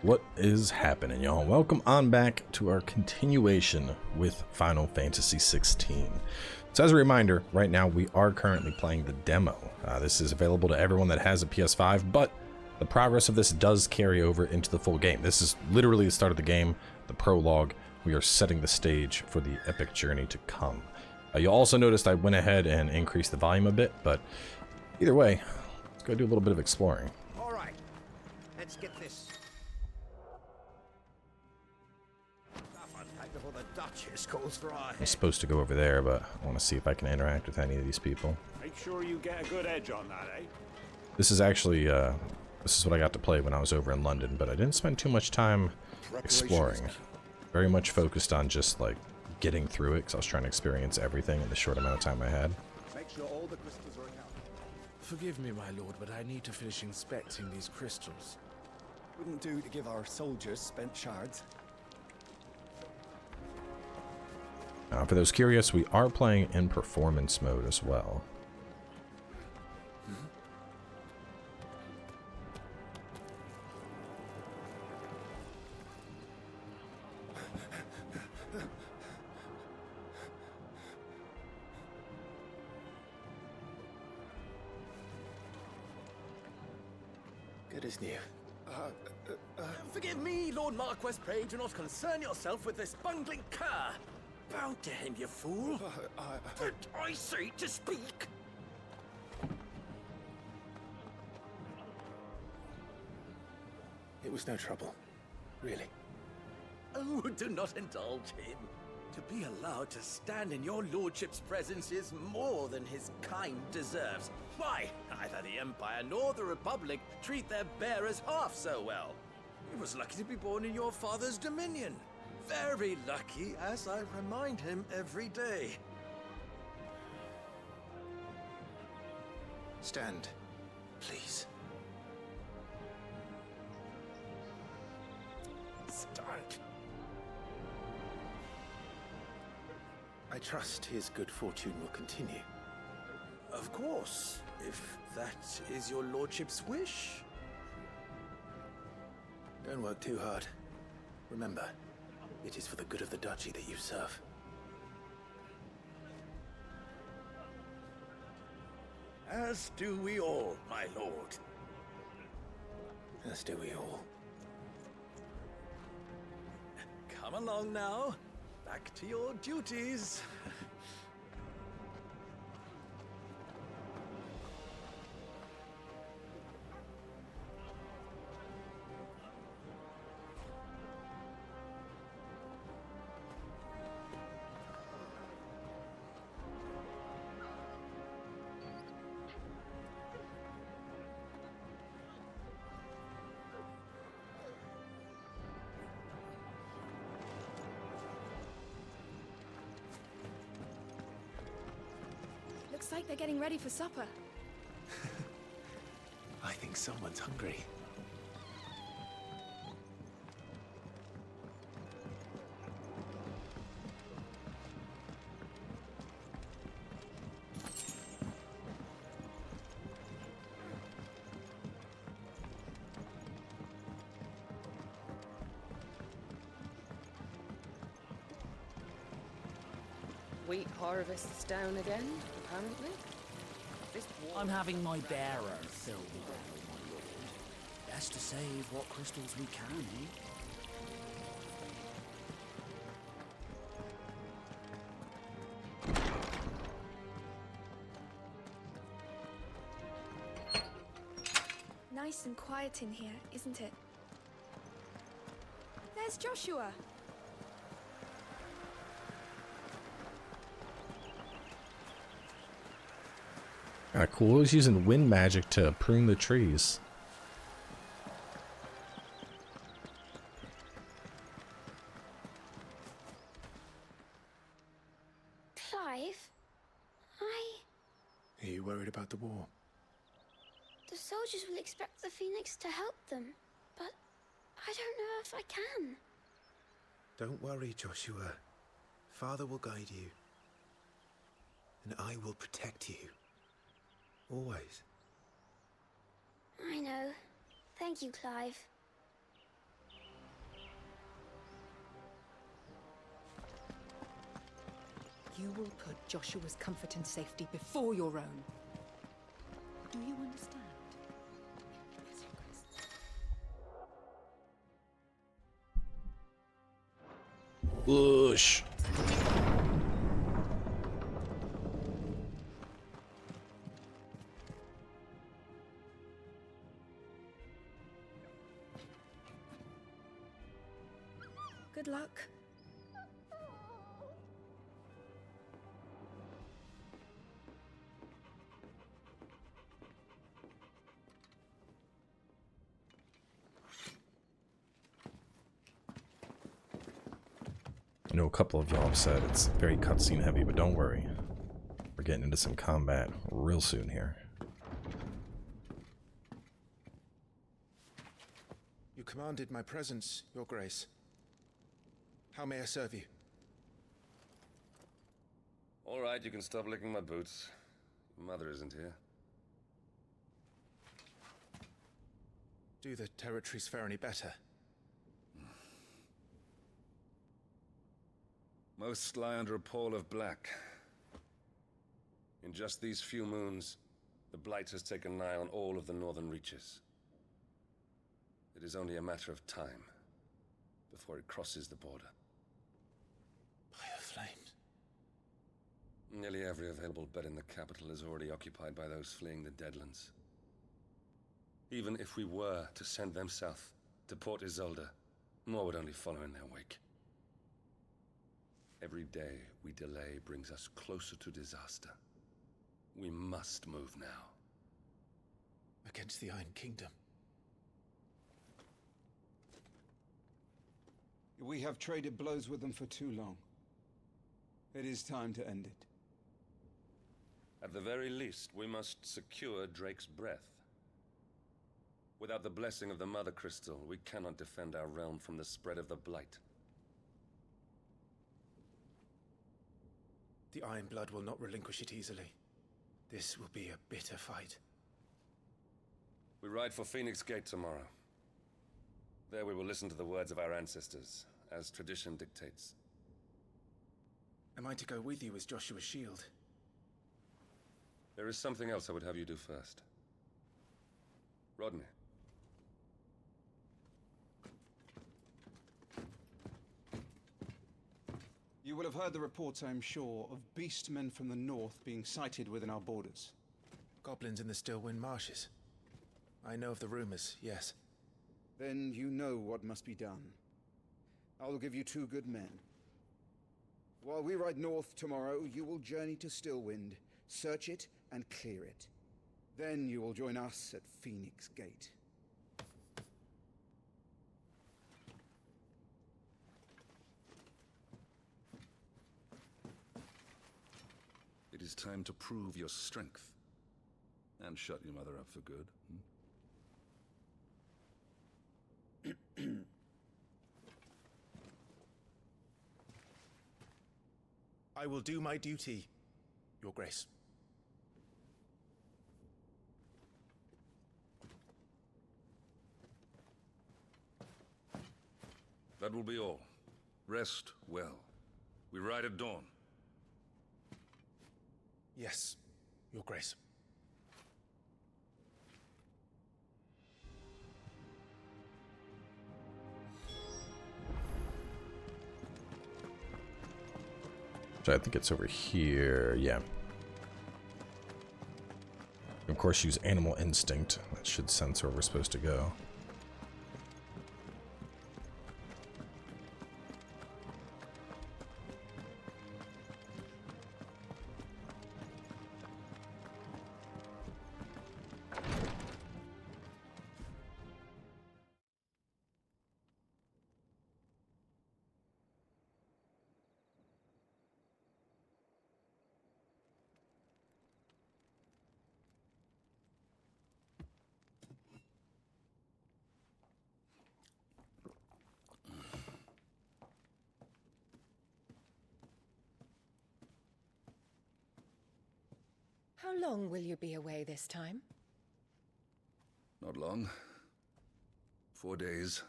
What is happening, y'all? Welcome on back to our continuation with Final Fantasy XVI. So as a reminder, right now we are currently playing the demo. This is available to everyone that has a PS5, but the progress of this does carry over into the full game. This is literally the start of the game, the prologue. We are setting the stage for the epic journey to come. You'll also notice I went ahead and increased the volume a bit, but either way, let's go do a little bit of exploring. All right, let's get this. Before the Duchess calls for our I'm supposed to go over there, but I want to see if I can interact with any of these people. Make sure you get a good edge on that, eh? This is actually, this is what I got to play when I was over in London, but I didn't spend too much time exploring. Very much focused on just, like, getting through it, because I was trying to experience everything in the short amount of time I had. Make sure all the crystals are accounted. Forgive me, my lord, but I need to finish inspecting these crystals. Wouldn't do to give our soldiers spent shards. For those curious, we are playing in performance mode as well. Good as new. Forgive me, Lord Marquess, pray do not concern yourself with this bungling cur. Bow to him, you fool. Did I say to speak? It was no trouble, really. Oh, do not indulge him. To be allowed to stand in your lordship's presence is more than his kind deserves. Why, neither the Empire nor the Republic treat their bearers half so well. He was lucky to be born in your father's dominion. Very lucky, as I remind him every day. Stand, please. Stand. I trust his good fortune will continue. Of course, if that is your lordship's wish. Don't work too hard. Remember, it is for the good of the duchy that you serve. As do we all, my lord. As do we all. Come along now. Back to your duties. Looks like they're getting ready for supper. I think someone's hungry. Wheat harvest's down again, apparently. I'm having my bearer filled now, my lord. Best to save what crystals we can, eh? Nice and quiet in here, isn't it? There's Joshua. Cool. He's using wind magic to prune the trees. Clive, Are you worried about the war? the soldiers will expect the Phoenix to help them, but I don't know if I can. Don't worry, Joshua. Father will guide you. And I will protect you. Always. I know. Thank you, Clive. You will put Joshua's comfort and safety before your own. Do you understand? Yes, Your Grace. Whoosh. Good luck. I know a couple of y'all have said it's very cutscene heavy, but don't worry. We're getting into some combat real soon here. You commanded my presence, Your Grace. How may I serve you? All right, you can stop licking my boots. Mother isn't here. Do the territories fare any better? Most lie under a pall of black. In just these few moons, the Blight has taken nigh on all of the northern reaches. It is only a matter of time before it crosses the border. Fire flames. Nearly every available bed in the capital is already occupied by those fleeing the Deadlands. Even if we were to send them south to Port Isolde, more would only follow in their wake. Every day we delay brings us closer to disaster. We must move now. Against the Iron Kingdom. We have traded blows with them for too long. It is time to end it. At the very least, we must secure Drake's breath. Without the blessing of the Mothercrystal, we cannot defend our realm from the spread of the Blight. The Iron Blood will not relinquish it easily. This will be a bitter fight. We ride for Phoenix Gate tomorrow. There we will listen to the words of our ancestors, as tradition dictates. Am I to go with you as Joshua's shield? There is something else I would have you do first. Rodney. You will have heard the reports, I am sure, of beastmen from the north being sighted within our borders. Goblins in the Stillwind marshes. I know of the rumors, yes. Then you know what must be done. I will give you 2 good men. While we ride north tomorrow, you will journey to Stillwind, search it and clear it. Then you will join us at Phoenix Gate. It is time to prove your strength. And shut your mother up for good. I will do my duty, Your Grace. That will be all. Rest well. We ride at dawn. Yes, Your Grace. So I think it's over here. Yeah. Of course, use animal instinct. That should sense where we're supposed to go. How long will you be away this time? Not long. 4 days,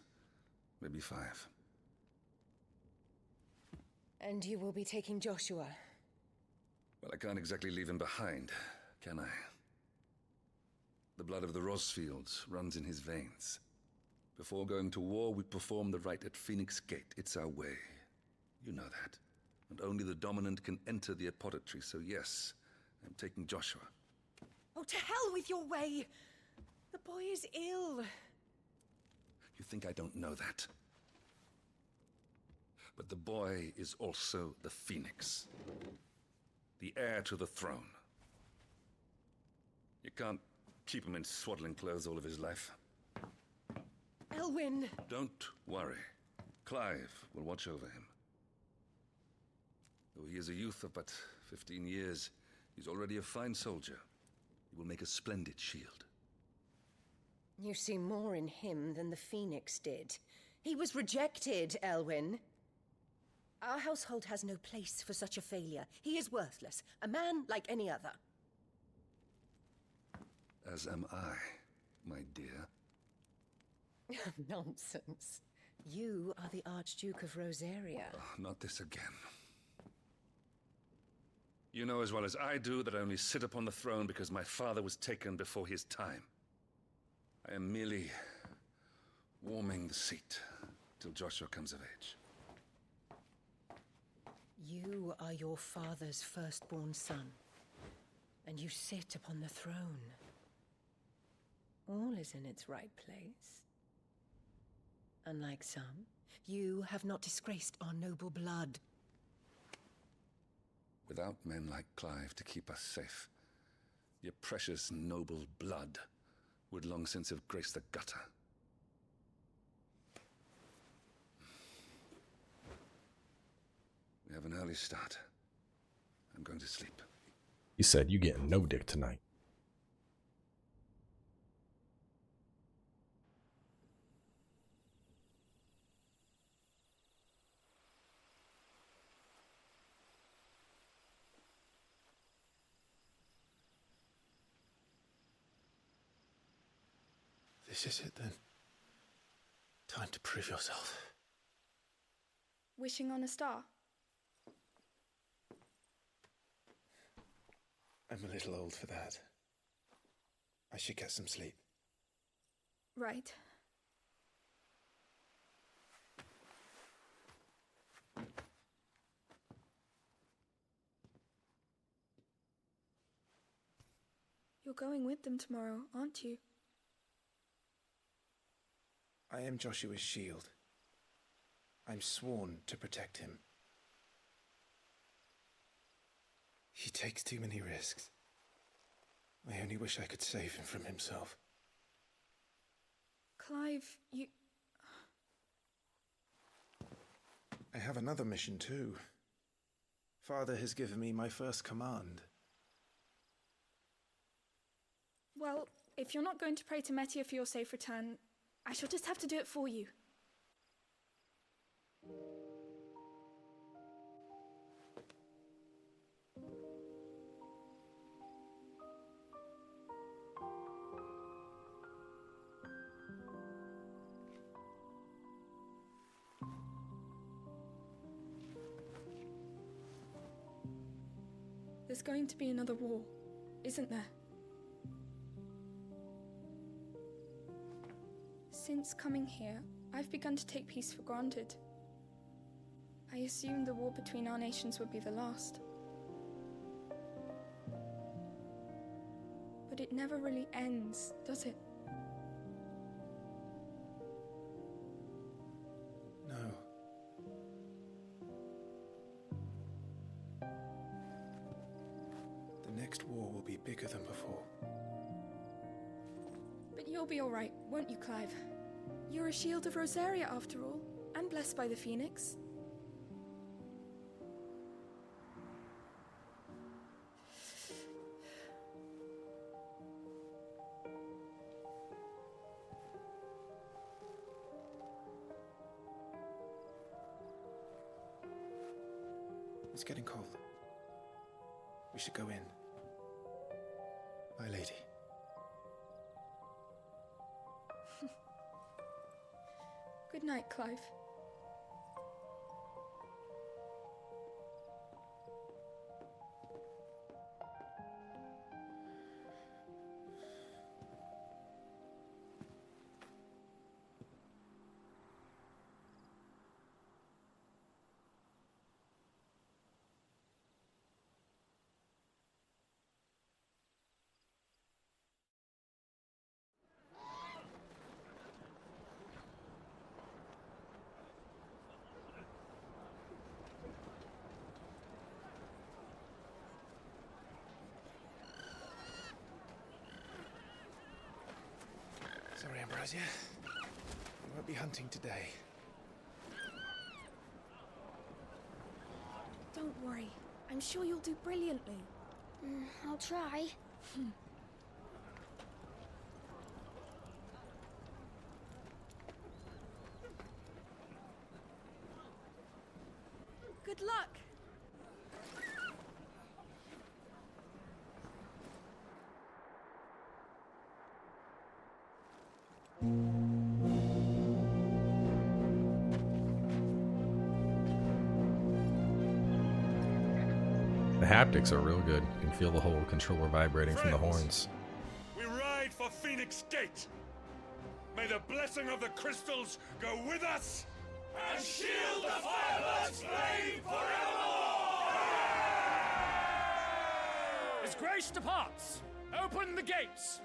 maybe 5. And you will be taking Joshua Well, I can't exactly leave him behind, can I? The blood of the Rosfields runs in his veins. Before going to war, we perform the rite at Phoenix Gate. It's our way. You know that. And only the dominant can enter the apothecary, so yes, I'm taking Joshua. Oh, to hell with your way! The boy is ill. You think I don't know that? But the boy is also the Phoenix. The heir to the throne. You can't keep him in swaddling clothes all of his life. Elwyn! Don't worry. Clive will watch over him. Though he is a youth of but 15 years, he's already a fine soldier. He will make a splendid shield. You see more in him than the Phoenix did. He was rejected, Elwyn. Our household has no place for such a failure. He is worthless, a man like any other. As am I, my dear. Nonsense. You are the Archduke of Rosaria. Oh, not this again. You know as well as I do that I only sit upon the throne because my father was taken before his time. I am merely warming the seat till Joshua comes of age. You are your father's firstborn son, and you sit upon the throne. All is in its right place. Unlike some, you have not disgraced our noble blood. Without men like Clive to keep us safe, your precious noble blood would long since have graced the gutter. We have an early start. I'm going to sleep. He said, "You getting no dick tonight." This is it then. Time to prove yourself. Wishing on a star? I'm a little old for that. I should get some sleep. Right. You're going with them tomorrow, aren't you? I am Joshua's shield. I'm sworn to protect him. He takes too many risks. I only wish I could save him from himself. Clive, you... I have another mission too. Father has given me my first command. Well, if you're not going to pray to Metia for your safe return, I shall just have to do it for you. There's going to be another war, isn't there? Since coming here, I've begun to take peace for granted. I assumed the war between our nations would be the last. But it never really ends, does it? No. The next war will be bigger than before. But you'll be all right, won't you, Clive? You're a Shield of Rosaria, after all, and blessed by the Phoenix. It's getting cold. We should go in. My lady. Good night, Clive. Ambrosia. You won't be hunting today. Don't worry. I'm sure you'll do brilliantly. I'll try. Good luck. The haptics are real good. You can feel the whole controller vibrating from the horns. We ride for Phoenix Gate. May the blessing of the crystals go with us and shield the Firebird's flame forevermore! As grace departs, open the gates!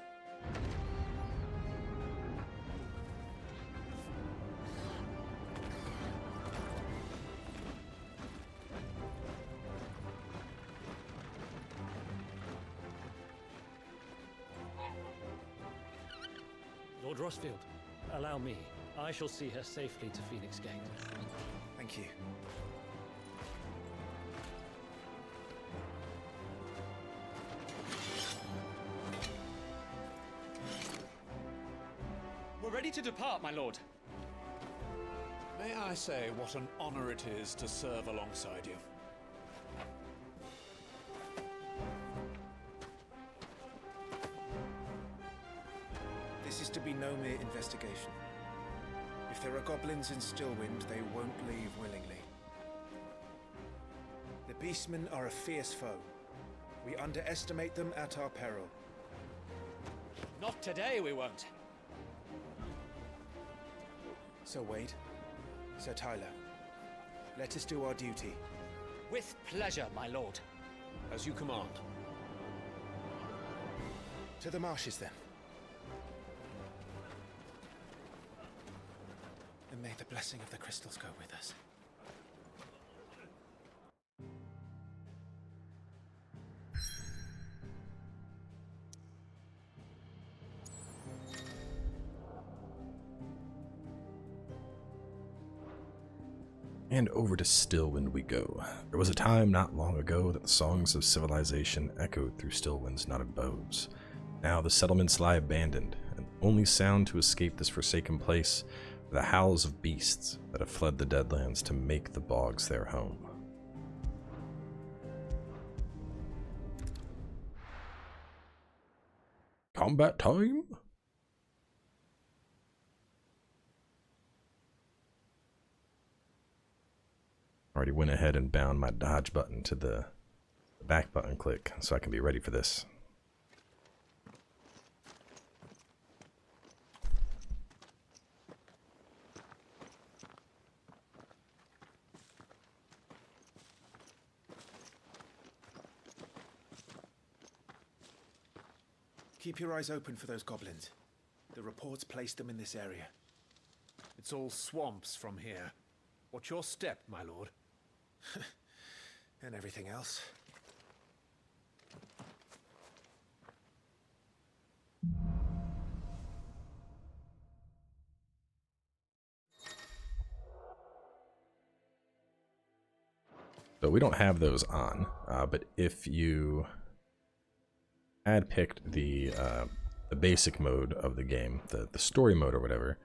Lord Rosfield, allow me. I shall see her safely to Phoenix Gate. Thank you. We're ready to depart, my lord. May I say what an honor it is to serve alongside you? This is to be no mere investigation. If there are goblins in Stillwind, they won't leave willingly. The beastmen are a fierce foe. We underestimate them at our peril. Not today, we won't. Sir Wade, Sir Tyler, let us do our duty. With pleasure, my lord. As you command. To the marshes, then. And may the blessing of the crystals go with us. And over to Stillwind we go. There was a time not long ago that the songs of civilization echoed through Stillwind's knotted bows. Now the settlements lie abandoned, and the only sound to escape this forsaken place are the howls of beasts that have fled the Deadlands to make the bogs their home. Combat time? Already went ahead and bound my dodge button to the back button click so I can be ready for this. Keep your eyes open for those goblins. The reports placed them in this area. It's all swamps from here. What's your step, my lord? And everything else. So we don't have those on, but if you had picked the basic mode of the game, the story mode or whatever,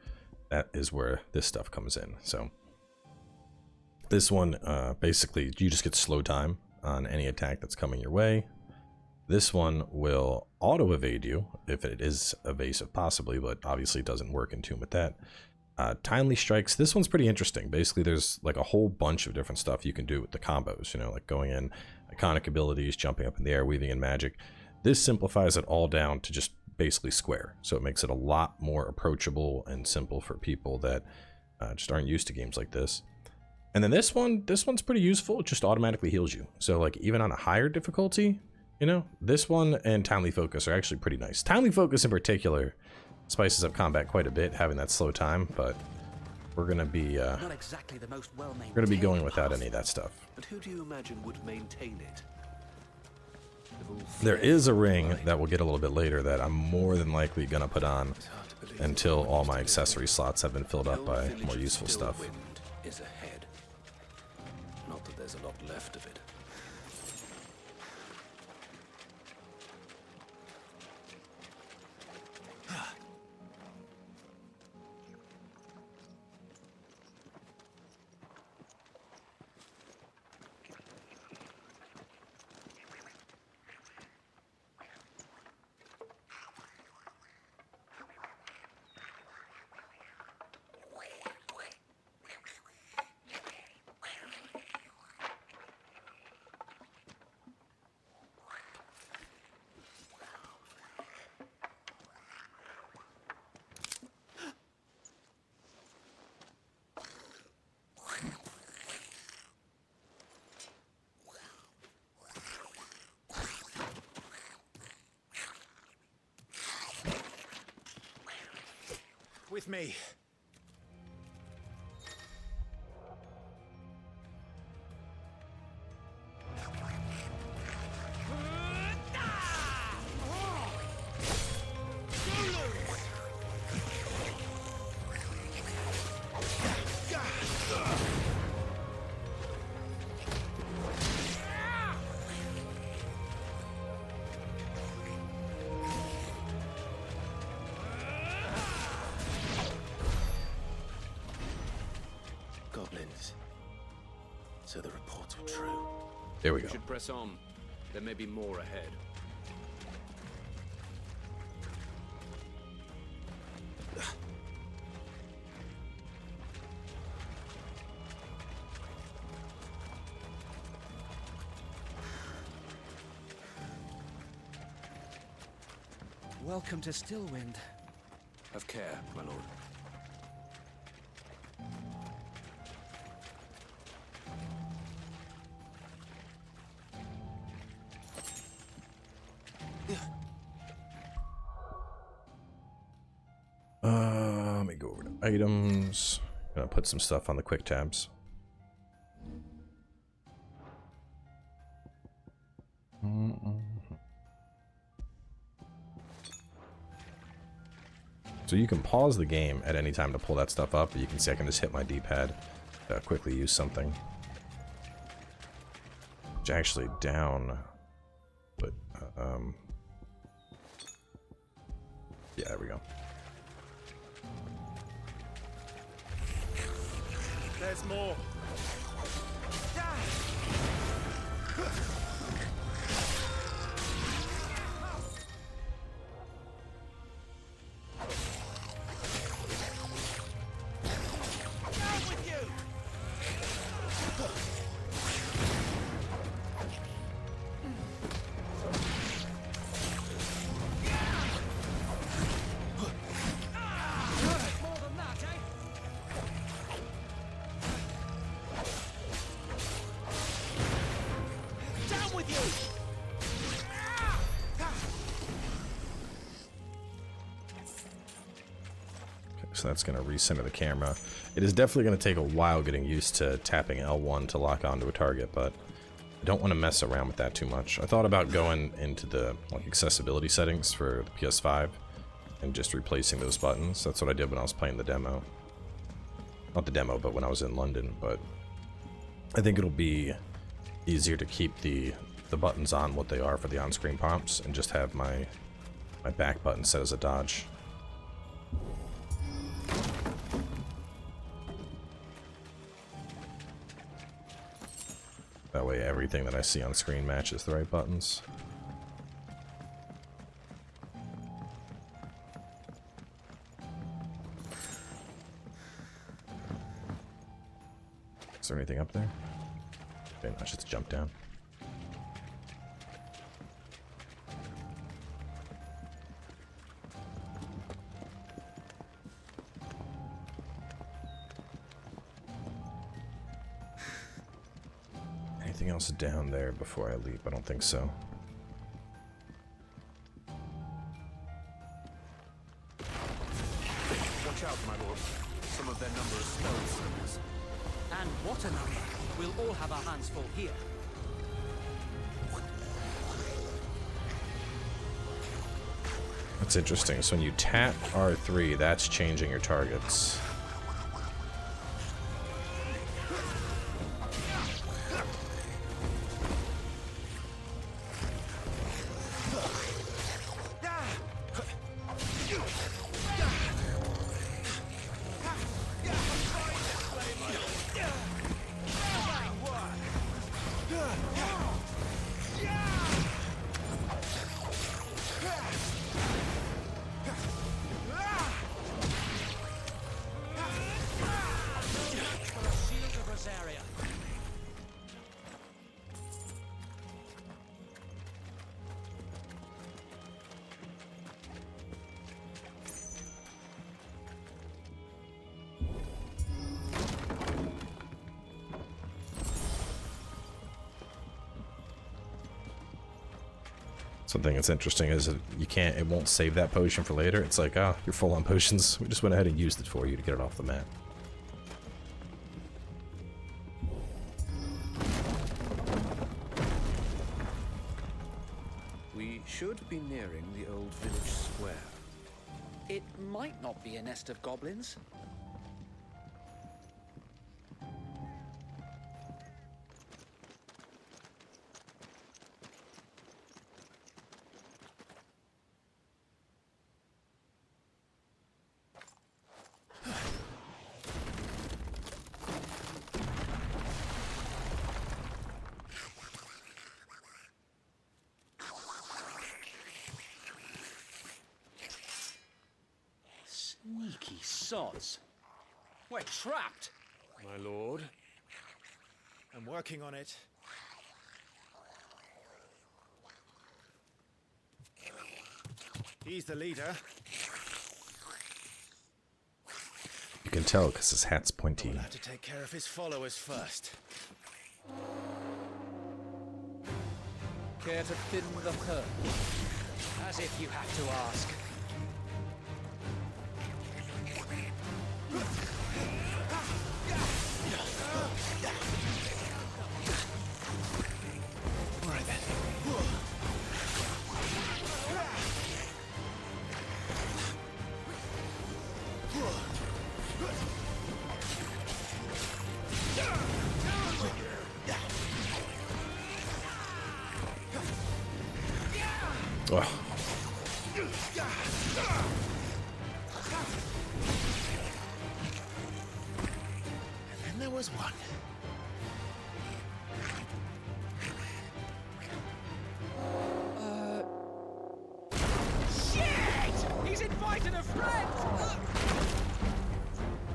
that is where this stuff comes in. So this one, basically, you just get slow time on any attack that's coming your way. This one will auto-evade you, if it is evasive possibly, but obviously doesn't work in tune with that. Timely strikes, this one's pretty interesting. Basically, there's like a whole bunch of different stuff you can do with the combos, you know, like going in, iconic abilities, jumping up in the air, weaving in magic. This simplifies it all down to just basically square, so it makes it a lot more approachable and simple for people that just aren't used to games like this. And then this one's pretty useful. It just automatically heals you. So like even on a higher difficulty, you know, this one and Timely Focus are actually pretty nice. Timely Focus in particular spices up combat quite a bit, having that slow time, but we're gonna be Not exactly the most well-maintained. we're gonna be going without any of that stuff. But who do you imagine would maintain it? There is a ring that we'll get a little bit later that I'm more than likely gonna put on until all my accessory slots have been filled up by more useful stuff. Stillwind is ahead. Not that there's a lot left of it. With me. Goblins. So the reports were true. There we go. Should press on. There may be more ahead. Welcome to Stillwind. Have care, my lord. Let me go over to items. Gonna put some stuff on the quick tabs. So you can pause the game at any time to pull that stuff up, but you can see I can just hit my D-pad to quickly use something. Which actually down, but yeah, there we go. There's more. So that's going to recenter the camera. It is definitely going to take a while getting used to tapping L1 to lock onto a target, but I don't want to mess around with that too much. I thought about going into the accessibility settings for the PS5 and just replacing those buttons. That's what I did when I was playing the demo. Not the demo, but when I was in London. But I think it'll be easier to keep the buttons on what they are for the on-screen prompts and just have my back button set as a dodge. That way everything that I see on screen matches the right buttons. Is there anything up there? Okay, I should jump down. Anything else down there before I leap? I don't think so. Watch out, my lord. Some of their number is spells. And what a number! We'll all have our hands full here. That's interesting. So when you tap R3, that's changing your targets. Shield of Rosaria. Something that's interesting is that it won't save that potion for later. It's like, ah, you're full on potions. We just went ahead and used it for you to get it off the map. We should be nearing the old village square. It might not be a nest of goblins. Sneaky sods. We're trapped. My lord. I'm working on it. He's the leader. You can tell because his hat's pointy. We'll have to take care of his followers first. Care to thin the herd? As if you have to ask. Right then. Ugh. And then there was one. Shit! He's invited a friend!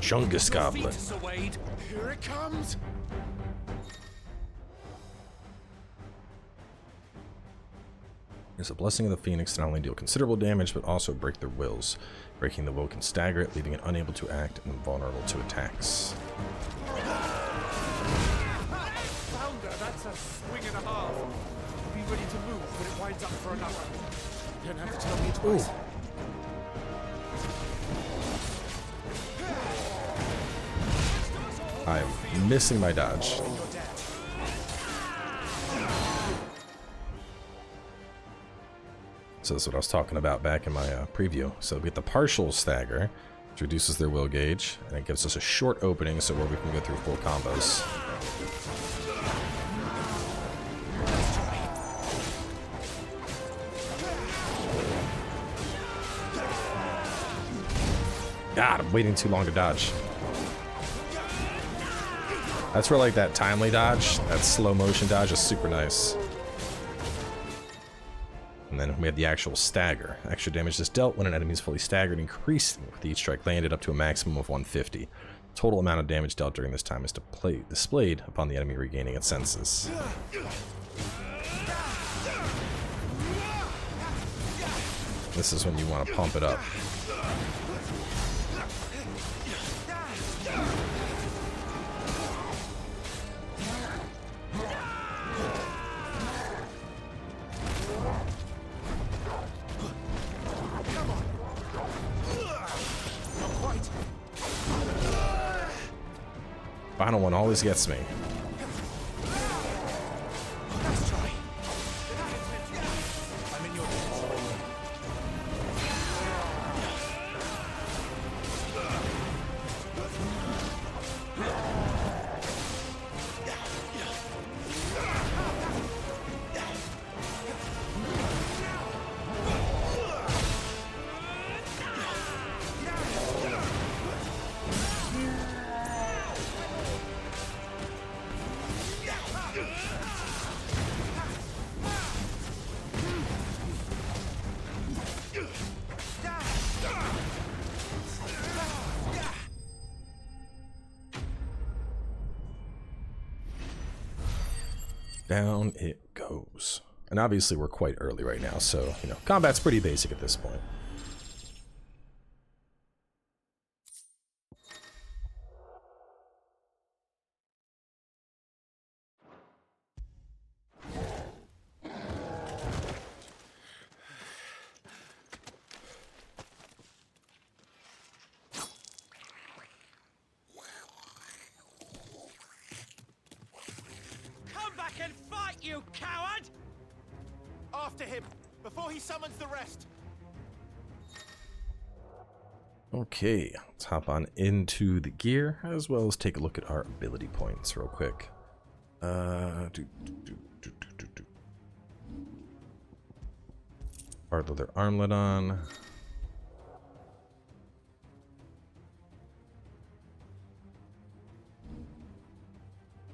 Chungus Goblin. Sir Wade. Here it comes! There's a blessing of the Phoenix to not only deal considerable damage, but also break their wills. Breaking the will can stagger it, leaving it unable to act and vulnerable to attacks. Founder, that's a swing and a half. Be ready to move when it winds up for another. You don't have to tell me twice. I'm missing my dodge. So this is what I was talking about back in my preview. So we get the partial stagger, which reduces their will gauge, and it gives us a short opening so where we can go through full combos. God, I'm waiting too long to dodge. That's where like that timely dodge, that slow motion dodge is super nice. And then we have the actual stagger. Extra damage is dealt when an enemy is fully staggered, increasing with each strike landed up to a maximum of 150. Total amount of damage dealt during this time is displayed upon the enemy regaining its senses. This is when you want to pump it up. Final one always gets me. Down it goes. And obviously we're quite early right now, so, you know, combat's pretty basic at this point. Come back and fight, you coward! After him, before he summons the rest. Okay, let's hop on into the gear, as well as take a look at our ability points real quick. Hard leather armlet on.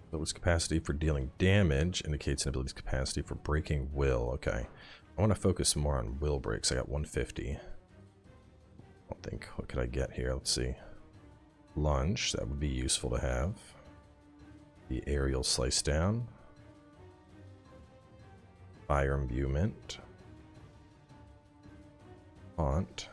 Ability's capacity for dealing damage indicates an ability's capacity for breaking will. Okay. I want to focus more on will breaks. I got 150. I don't think. What could I get here? Let's see. Lunge. That would be useful to have. The aerial slice down. Fire imbuement. Haunt.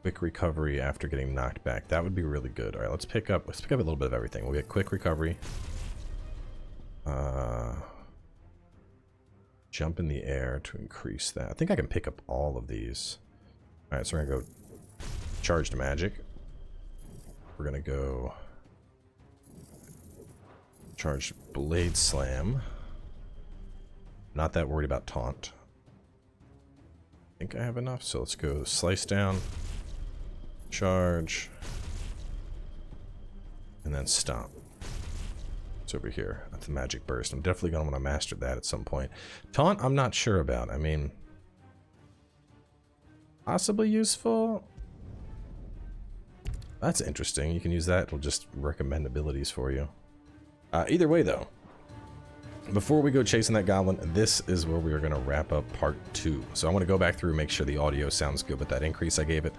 Quick recovery after getting knocked back. That would be really good. All right, let's pick up a little bit of everything. We'll get quick recovery. Jump in the air to increase that. I think I can pick up all of these. All right, so we're gonna go charged magic. We're gonna go charged blade slam. Not that worried about taunt. I think I have enough, so let's go slice down. Charge, and then stomp. It's over here. That's the magic burst. I'm definitely going to want to master that at some point. Taunt, I'm not sure about. I mean, possibly useful. That's interesting. You can use that. It'll just recommend abilities for you. Either way, though, before we go chasing that goblin, this is where we are going to wrap up part 2. So I want to go back through and make sure the audio sounds good with that increase I gave it.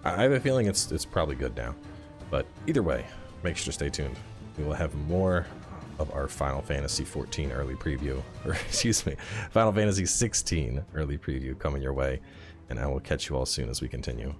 I have a feeling it's probably good now. But either way, make sure to stay tuned. We will have more of our Final Fantasy XIV early preview, or excuse me, Final Fantasy XVI early preview coming your way. And I will catch you all soon as we continue.